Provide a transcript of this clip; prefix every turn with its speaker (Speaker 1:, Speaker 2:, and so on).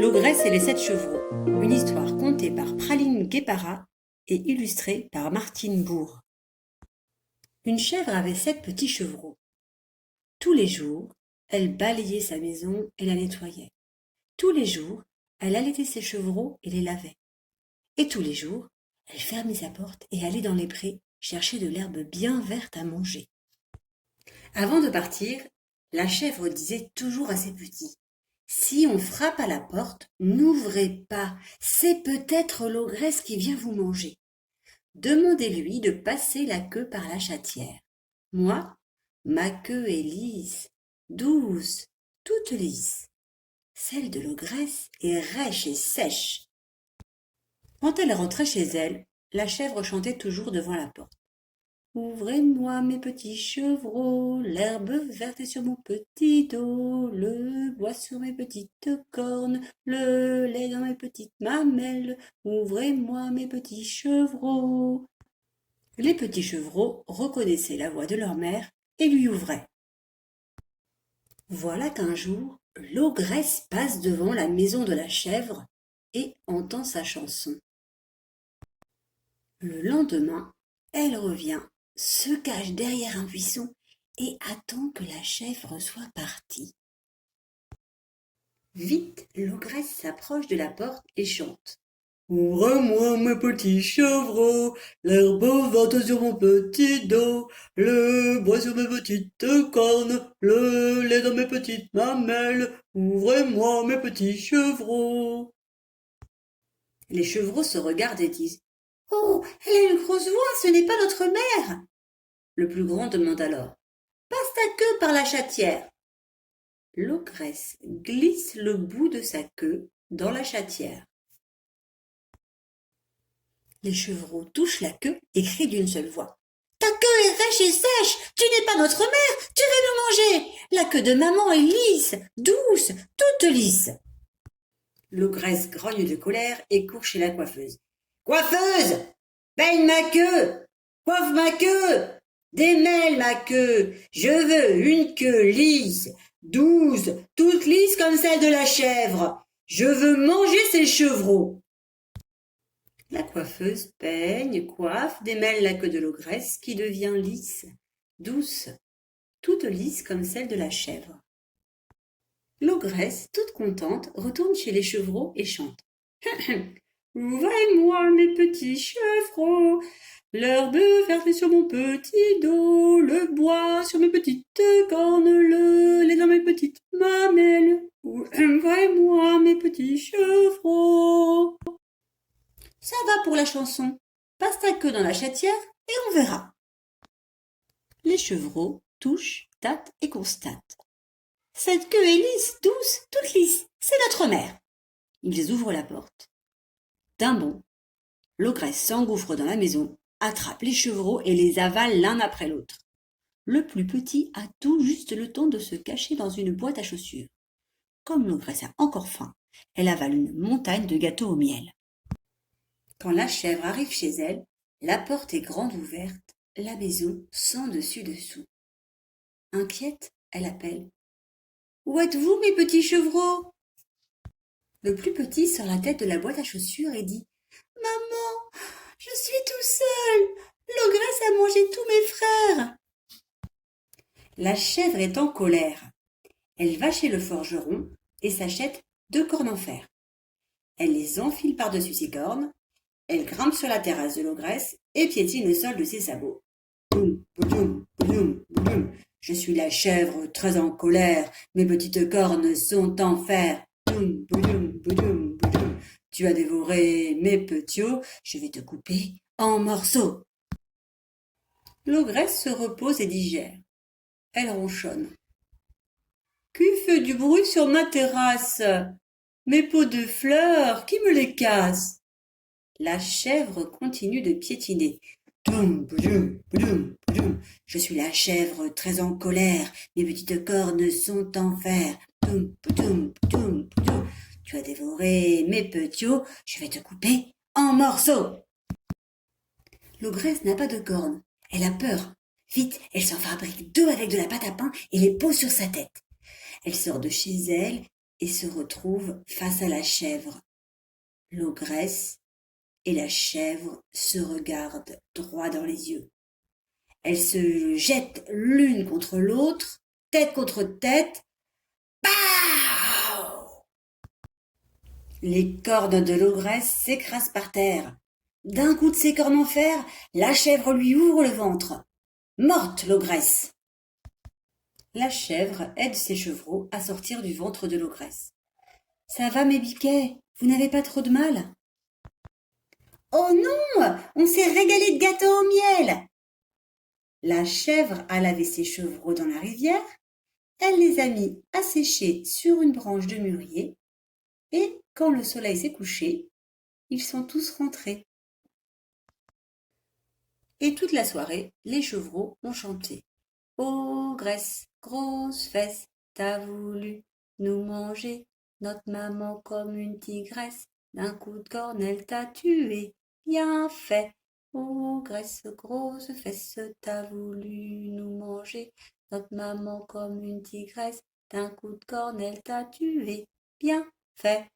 Speaker 1: L'ogresse et les 7 chevreaux, une histoire contée par Praline Guépara et illustrée par Martine Bourg. Une chèvre avait 7 petits chevreaux. Tous les jours, elle balayait sa maison et la nettoyait. Tous les jours, elle allaitait ses chevreaux et les lavait. Et tous les jours, elle fermait sa porte et allait dans les prés chercher de l'herbe bien verte à manger. Avant de partir, la chèvre disait toujours à ses petits: si on frappe à la porte, n'ouvrez pas, c'est peut-être l'ogresse qui vient vous manger. Demandez-lui de passer la queue par la chatière. Moi, ma queue est lisse, douce, toute lisse. Celle de l'ogresse est rêche et sèche. Quand elle rentrait chez elle, la chèvre chantait toujours devant la porte. Ouvrez-moi mes petits chevreaux, l'herbe verte est sur mon petit dos, le bois sur mes petites cornes, le lait dans mes petites mamelles. Ouvrez-moi mes petits chevreaux. Les petits chevreaux reconnaissaient la voix de leur mère et lui ouvraient. Voilà qu'un jour, l'ogresse passe devant la maison de la chèvre et entend sa chanson. Le lendemain, elle revient, se cache derrière un buisson et attend que la chèvre soit partie. Vite, l'ogresse s'approche de la porte et chante. Ouvre-moi mes petits chevreaux, l'herbe verte sur mon petit dos, le bois sur mes petites cornes, le lait dans mes petites mamelles. Ouvrez-moi mes petits chevreaux. Les chevreaux se regardent et disent: oh, elle a une grosse voix, ce n'est pas notre mère. Le plus grand demande alors: passe ta queue par la chatière. L'ogresse glisse le bout de sa queue dans la chatière. Les chevreaux touchent la queue et crient d'une seule voix: ta queue est rêche et sèche, tu n'es pas notre mère, tu veux nous manger. La queue de maman est lisse, douce, toute lisse. L'ogresse grogne de colère et court chez la coiffeuse. Coiffeuse, peigne ma queue, coiffe ma queue, démêle ma queue, je veux une queue lisse, douce, toute lisse comme celle de la chèvre. Je veux manger ces chevreaux. La coiffeuse peigne, coiffe, démêle la queue de l'ogresse qui devient lisse, douce, toute lisse comme celle de la chèvre. L'ogresse, toute contente, retourne chez les chevreaux et chante. Ouvrez-moi mes petits chevreaux, l'herbe verte sur mon petit dos, le bois sur mes petites cornes, le lait dans mes petites mamelles. Ouvrez-moi mes petits chevreaux. Ça va pour la chanson. Passe ta queue dans la chatière et on verra. Les chevreaux touchent, tâtent et constatent. Cette queue est lisse, douce, toute lisse. C'est notre mère. Ils ouvrent la porte. D'un bond, l'ogresse s'engouffre dans la maison, attrape les chevreaux et les avale l'un après l'autre. Le plus petit a tout juste le temps de se cacher dans une boîte à chaussures. Comme l'ogresse a encore faim, elle avale une montagne de gâteaux au miel. Quand la chèvre arrive chez elle, la porte est grande ouverte, la maison sans dessus-dessous. Inquiète, elle appelle. Où êtes-vous, mes petits chevreaux? Le plus petit sort la tête de la boîte à chaussures et dit: maman, je suis tout seul. L'ogresse a mangé tous mes frères. La chèvre est en colère. Elle va chez le forgeron et s'achète 2 cornes en fer. Elle les enfile par-dessus ses cornes. Elle grimpe sur la terrasse de l'ogresse et piétine le sol de ses sabots. Boum, boum, boum, boum. Je suis la chèvre très en colère. Mes petites cornes sont en fer. Boum, boum, boum, boum. Tu as dévoré mes petits os. Je vais te couper en morceaux. L'ogresse se repose et digère. Elle ronchonne. Qui fait du bruit sur ma terrasse? Mes pots de fleurs, qui me les casse? La chèvre continue de piétiner. Boum, boum, boum, boum. Je suis la chèvre très en colère. Mes petites cornes sont en fer. Boum, boum, boum, boum. Tu as dévoré mes petits os. Je vais te couper en morceaux. L'ogresse n'a pas de cornes. Elle a peur. Vite, elle s'en fabrique 2 avec de la pâte à pain et les pose sur sa tête. Elle sort de chez elle et se retrouvent face à la chèvre. L'ogresse et la chèvre se regardent droit dans les yeux. Elles se jettent l'une contre l'autre, tête contre tête. Pow! Les cornes de l'ogresse s'écrasent par terre. D'un coup de ses cornes en fer, la chèvre lui ouvre le ventre. Morte l'ogresse. La chèvre aide ses chevreaux à sortir du ventre de l'ogresse. Ça va mes biquets, vous n'avez pas trop de mal? Oh non, on s'est régalé de gâteaux au miel. La chèvre a lavé ses chevreaux dans la rivière, elle les a mis à sécher sur une branche de mûrier, et quand le soleil s'est couché, ils sont tous rentrés. Et toute la soirée, les chevreaux ont chanté. Ogresse, grosse fesse, t'as voulu nous manger, notre maman comme une tigresse, d'un coup de corne elle t'a tué, bien fait. Ogresse, grosse fesse, t'as voulu nous manger, notre maman comme une tigresse, d'un coup de corne elle t'a tué, bien fait.